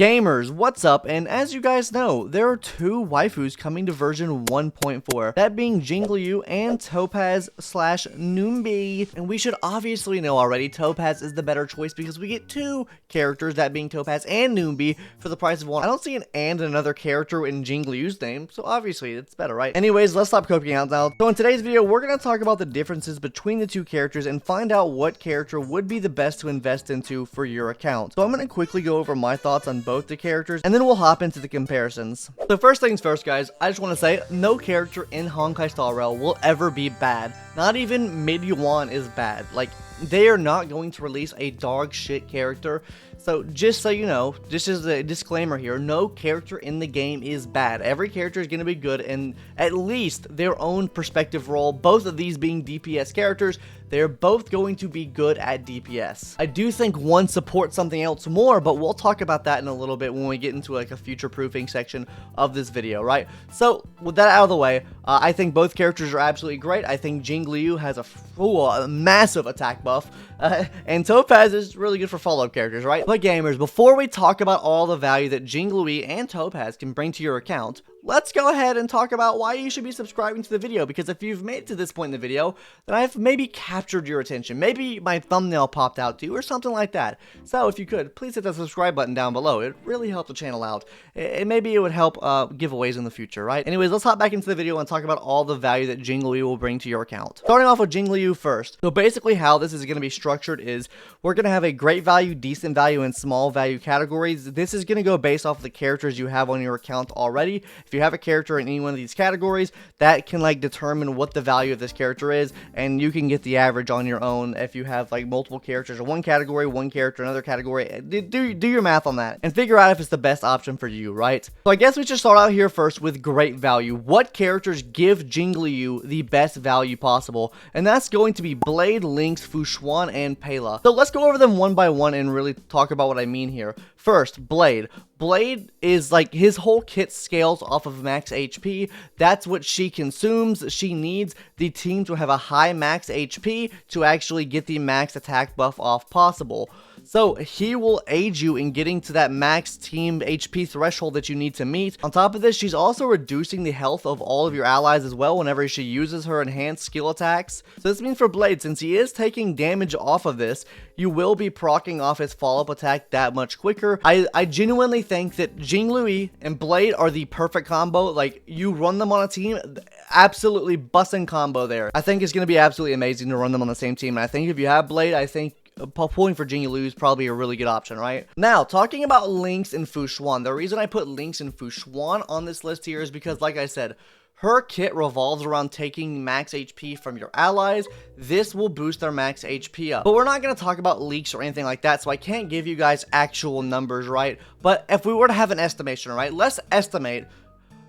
Gamers, what's up? And as you guys know, there are two waifus coming to version 1.4, that being Jingliu and Topaz Numby. And we should obviously know already Topaz is the better choice because we get two characters, that being Topaz and Numby, for the price of one. I don't see an and another character in Jingliu's name, so obviously it's better, right? Anyways, let's stop coping out now. So in today's video, we're going to talk about the differences between the two characters and find out what character would be the best to invest into for your account. So I'm going to quickly go over my thoughts on both the characters, and then we'll hop into the comparisons. So first things first, guys, I just want to say no character in Honkai Star Rail will ever be bad. Not even mid-yuan is bad. Like, they are not going to release a dog shit character. So just so you know, just as a disclaimer here, no character in the game is bad. Every character is going to be good in at least their own perspective role. Both of these being DPS characters, they're both going to be good at DPS. I do think one supports something else more, but we'll talk about that in a little bit when we get into like a future proofing section of this video, right? So with that out of the way, I think both characters are absolutely great. I think Jingliu has a massive attack buff, and Topaz is really good for follow-up characters, right? But gamers, before we talk about all the value that Jingliu and Topaz can bring to your account, let's go ahead and talk about why you should be subscribing to the video, because if you've made it to this point in the video, then I've maybe captured your attention. Maybe my thumbnail popped out to you or something like that. So if you could, please hit the subscribe button down below. It really helps the channel out. And maybe it would help giveaways in the future, right? Anyways, let's hop back into the video and talk about all the value that Jingliu will bring to your account. Starting off with Jingliu first. So basically how this is going to be structured is we're going to have a great value, decent value, and small value categories. This is going to go based off of the characters you have on your account already. If you have a character in any one of these categories, that can like determine what the value of this character is, and you can get the average on your own if you have like multiple characters in one category, one character in another category. Do your math on that and figure out if it's the best option for you, right? So I guess we should start out here first with great value. What characters give Jingliu the best value possible? And that's going to be Blade, Lynx, Fushuan, and Pela. So let's go over them one by one and really talk about what I mean here. First, Blade. Blade is like his whole kit scales off of max HP. That's what she consumes. She needs the team to have a high max HP to actually get the max attack buff off possible. So he will aid you in getting to that max team HP threshold that you need to meet. On top of this, she's also reducing the health of all of your allies as well whenever she uses her enhanced skill attacks. So this means for Blade, since he is taking damage off of this, you will be proccing off his follow-up attack that much quicker. I genuinely think that Jingliu and Blade are the perfect combo. Like, you run them on a team, absolutely bussin' combo there. I think it's going to be absolutely amazing to run them on the same team. And I think if you have Blade, I think pulling for Jingliu is probably a really good option, right? Now, talking about Lynx and Fushuan, the reason I put Lynx and Fushuan on this list here is because, like I said, her kit revolves around taking max HP from your allies. This will boost their max HP up. But we're not going to talk about leaks or anything like that, so I can't give you guys actual numbers, right? But if we were to have an estimation, right? Let's estimate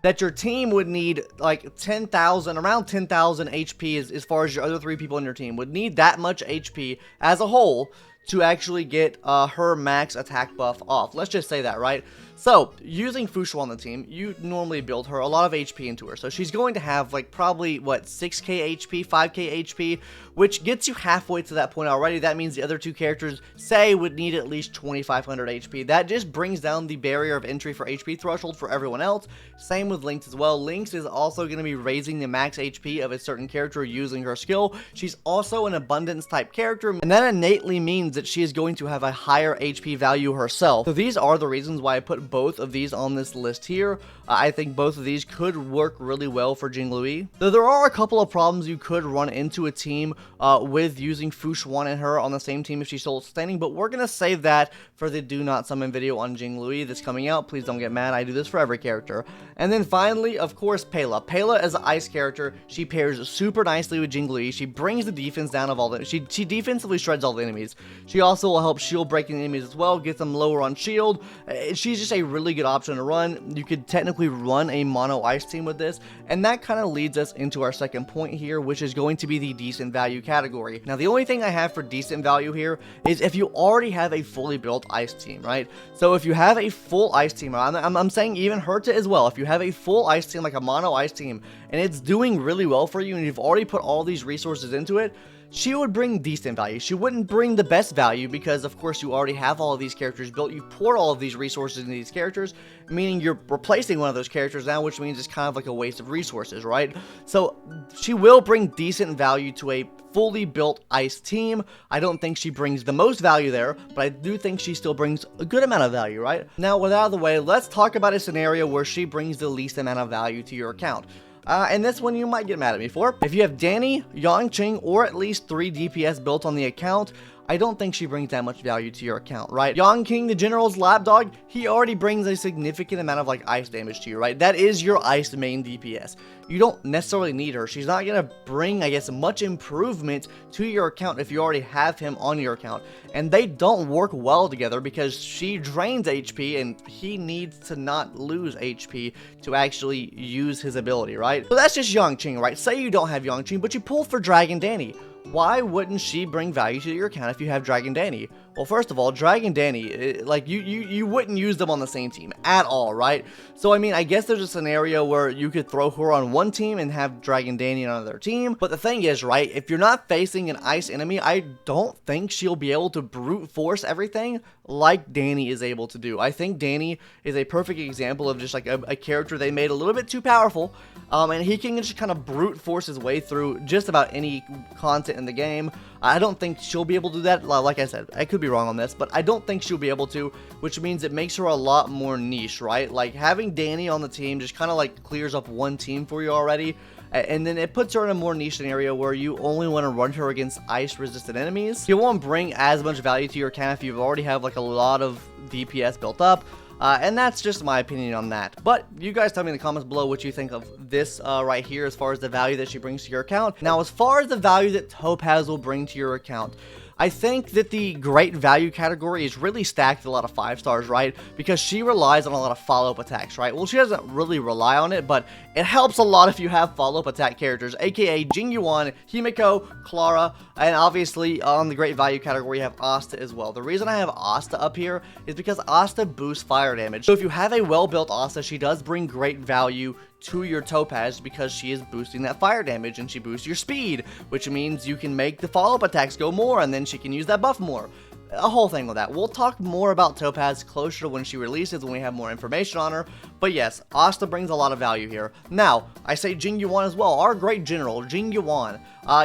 that your team would need like 10,000, around 10,000 HP as far as your other three people in your team would need that much HP as a whole to actually get her max attack buff off. Let's just say that, right? So, using Fushuan on the team, you normally build her a lot of HP into her. So she's going to have like probably, what, 6k HP, 5k HP, which gets you halfway to that point already. That means the other two characters, say, would need at least 2,500 HP. That just brings down the barrier of entry for HP threshold for everyone else. Same with Lynx as well. Lynx is also going to be raising the max HP of a certain character using her skill. She's also an abundance type character, and that innately means that she is going to have a higher HP value herself. So these are the reasons why I put both of these on this list here. I think both of these could work really well for Jingliu. Though there are a couple of problems you could run into a team with using Fushuan and her on the same team if she's still standing, but we're gonna save that for the Do Not Summon video on Jingliu that's coming out. Please don't get mad, I do this for every character. And then finally, of course, Pela. Pela is an ice character. She pairs super nicely with Jingliu. She brings the defense down of all the... She defensively shreds all the enemies. She also will help shield breaking enemies as well, get them lower on shield. She's just a really good option to run. You could technically run a mono ice team with this, and that kind of leads us into our second point here, which is going to be the decent value category. Now, the only thing I have for decent value here is if you already have a fully built ice team, right? So if you have a full ice team, I'm saying even Herta as well, if you have a full ice team, like a mono ice team, and it's doing really well for you, and you've already put all these resources into it, she would bring decent value. She wouldn't bring the best value because, of course, you already have all of these characters built. You poured all of these resources into these characters, meaning you're replacing one of those characters now, which means it's kind of like a waste of resources, right? So she will bring decent value to a fully built ice team. I don't think she brings the most value there, but I do think she still brings a good amount of value, right? Now, with that out of the way, let's talk about a scenario where she brings the least amount of value to your account. And this one you might get mad at me for. If you have Danny, Yangqing, or at least 3 DPS built on the account, I don't think she brings that much value to your account, right? Yangqing, the general's lapdog, he already brings a significant amount of like ice damage to you, right? That is your ice main DPS. You don't necessarily need her. She's not gonna bring, I guess, much improvement to your account if you already have him on your account. And they don't work well together because she drains HP and he needs to not lose HP to actually use his ability, right? So that's just Yangqing, right? Say you don't have Yangqing, but you pull for Dragon Danny. Why wouldn't she bring value to your account if you have Dragon Danny? Well, first of all, Dragon Danny, like, you wouldn't use them on the same team at all, right? So, I mean, I guess there's a scenario where you could throw her on one team and have Dragon Danny on another team. But the thing is, right, if you're not facing an ice enemy, I don't think she'll be able to brute force everything like Danny is able to do. I think Danny is a perfect example of just like a character they made a little bit too powerful, and he can just kind of brute force his way through just about any content in the game. I don't think she'll be able to do that. Like I said, I could be wrong on this, but I don't think she'll be able to, which means it makes her a lot more niche, right? Like, having Danny on the team just kind of like clears up one team for you already, and then it puts her in a more niche scenario where you only want to run her against ice resistant enemies. You won't bring as much value to your account if you already have like a lot of DPS built up. And that's just my opinion on that. But you guys tell me in the comments below what you think of this right here as far as the value that she brings to your account. Now, as far as the value that Topaz will bring to your account, I think that the great value category is really stacked with a lot of 5 stars, right? Because she relies on a lot of follow-up attacks, right? Well, she doesn't really rely on it, but it helps a lot if you have follow-up attack characters, aka Jingliu, Himeko, Clara, and obviously on the great value category you have Asta as well. The reason I have Asta up here is because Asta boosts fire damage. So if you have a well-built Asta, she does bring great value to your Topaz because she is boosting that fire damage and she boosts your speed, which means you can make the follow-up attacks go more and then she can use that buff more. A whole thing with that. We'll talk more about Topaz closer to when she releases, when we have more information on her. But yes, Asta brings a lot of value here. Now, I say Jingliu as well. Our great general, Jingliu.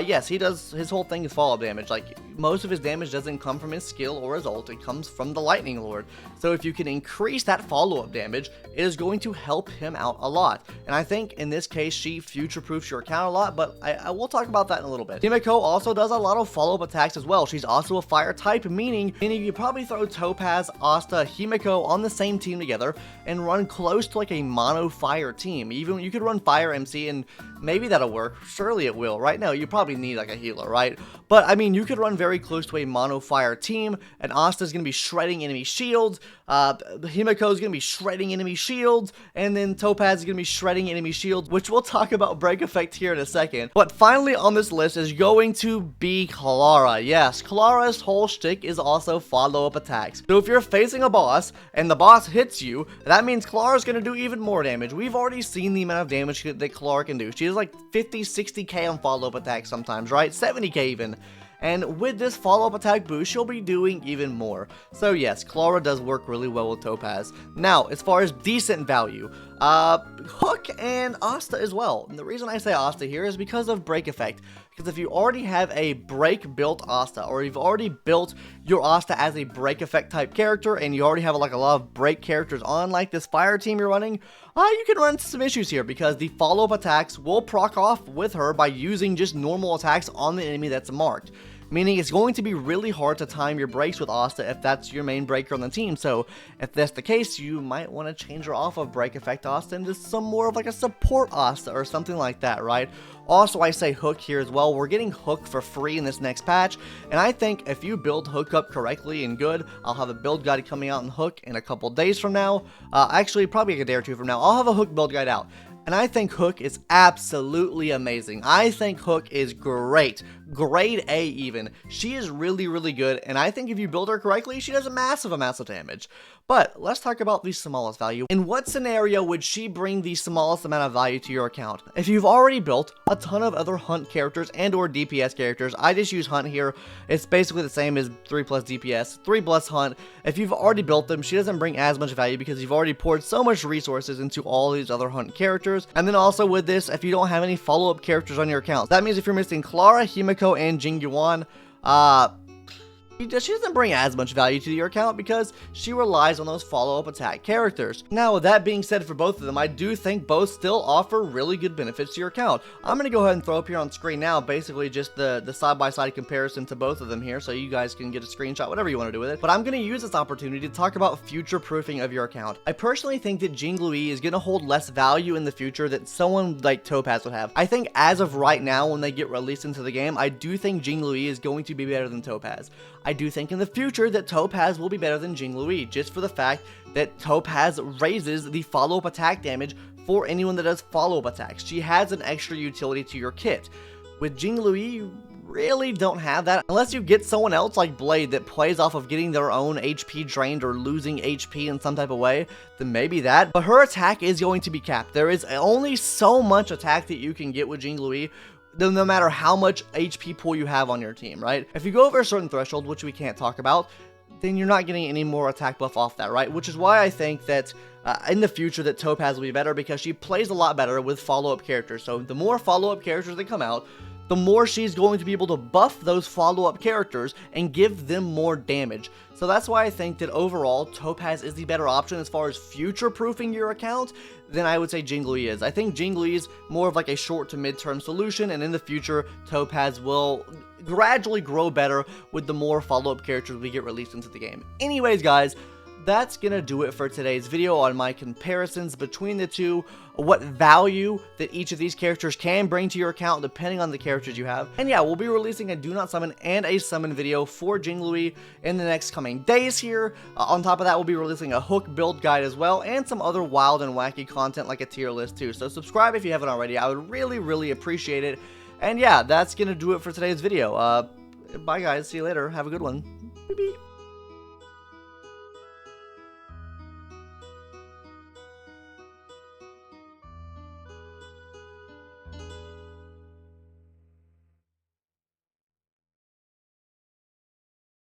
Yes, he does, his whole thing is follow-up damage. Like, most of his damage doesn't come from his skill or his ult. It comes from the Lightning Lord. So if you can increase that follow-up damage, it is going to help him out a lot. And I think in this case, she future-proofs your account a lot, but I will talk about that in a little bit. Himeko also does a lot of follow-up attacks as well. She's also a fire type, meaning you probably throw Topaz, Asta, Himeko on the same team together and run close to like a mono fire team. Even you could run Fire MC and maybe that'll work. Surely it will. Right now, you probably need like a healer, right? But I mean, you could run very close to a mono fire team, and Asta's gonna be shredding enemy shields. Himeko's gonna be shredding enemy shields, and then Topaz is gonna be shredding enemy shields, which we'll talk about break effect here in a second. But finally on this list is going to be Clara. Yes, Clara's whole shtick is also follow-up attacks. So if you're facing a boss and the boss hits you, that means Clara's gonna do even more damage. We've already seen the amount of damage that Clara can do. She has like 50, 60k on follow-up attacks sometimes, right? 70k even. And with this follow-up attack boost, she'll be doing even more. So yes, Clara does work really well with Topaz. Now, as far as decent value, Hook and Asta as well. And the reason I say Asta here is because of break effect. Because if you already have a break built Asta, or you've already built your Asta as a break effect type character, and you already have like a lot of break characters on, like this fire team you're running, you can run into some issues here because the follow-up attacks will proc off with her by using just normal attacks on the enemy that's marked. Meaning it's going to be really hard to time your breaks with Asta if that's your main breaker on the team. So if that's the case, you might want to change her off of break effect Asta into some more of like a support Asta or something like that, right? Also, I say Hook here as well. We're getting Hook for free in this next patch, and I think if you build Hook up correctly and good, I'll have a build guide coming out on Hook in a couple days from now. Actually, probably a day or two from now, I'll have a Hook build guide out. And I think Hook is absolutely amazing. I think Hook is great. grade A even. She is really, really good, and I think if you build her correctly, she does a massive amount of damage. But let's talk about the smallest value. In what scenario would she bring the smallest amount of value to your account? If you've already built a ton of other hunt characters and or DPS characters, I just use hunt here. It's basically the same as 3 plus DPS, 3 plus hunt. If you've already built them, she doesn't bring as much value because you've already poured so much resources into all these other hunt characters. And then also with this, if you don't have any follow-up characters on your account, that means if you're missing Clara, Himiko, and Jingliu, she doesn't bring as much value to your account because she relies on those follow-up attack characters. Now, with that being said, for both of them, I do think both still offer really good benefits to your account. I'm going to go ahead and throw up here on screen now, basically just the side-by-side comparison to both of them here, so you guys can get a screenshot, whatever you want to do with it. But I'm going to use this opportunity to talk about future-proofing of your account. I personally think that Jingliu is going to hold less value in the future that someone like Topaz would have. I think as of right now, when they get released into the game, I do think Jingliu is going to be better than Topaz. I do think in the future that Topaz will be better than Jingliu, just for the fact that Topaz raises the follow-up attack damage for anyone that does follow-up attacks. She has an extra utility to your kit. With Jingliu, you really don't have that unless you get someone else like Blade that plays off of getting their own HP drained or losing HP in some type of way, then maybe that. But her attack is going to be capped. There is only so much attack that you can get with Jingliu, no matter how much HP pool you have on your team, right? If you go over a certain threshold, which we can't talk about, then you're not getting any more attack buff off that, right? Which is why I think that in the future that Topaz will be better, because she plays a lot better with follow-up characters. So the more follow-up characters that come out, the more she's going to be able to buff those follow-up characters and give them more damage. So that's why I think that overall, Topaz is the better option as far as future-proofing your account than I would say Jingliu is. I think Jingliu is more of like a short to mid-term solution, and in the future, Topaz will gradually grow better with the more follow-up characters we get released into the game. Anyways, guys, that's gonna do it for today's video on my comparisons between the two, what value that each of these characters can bring to your account depending on the characters you have. And yeah, we'll be releasing a do not summon and a summon video for Jingliu in the next coming days here. On top of that, we'll be releasing a hook build guide as well, and some other wild and wacky content like a tier list too. So subscribe if you haven't already. I would really appreciate it. And yeah, that's gonna do it for today's video. Bye guys, see you later, have a good one. Beep, beep.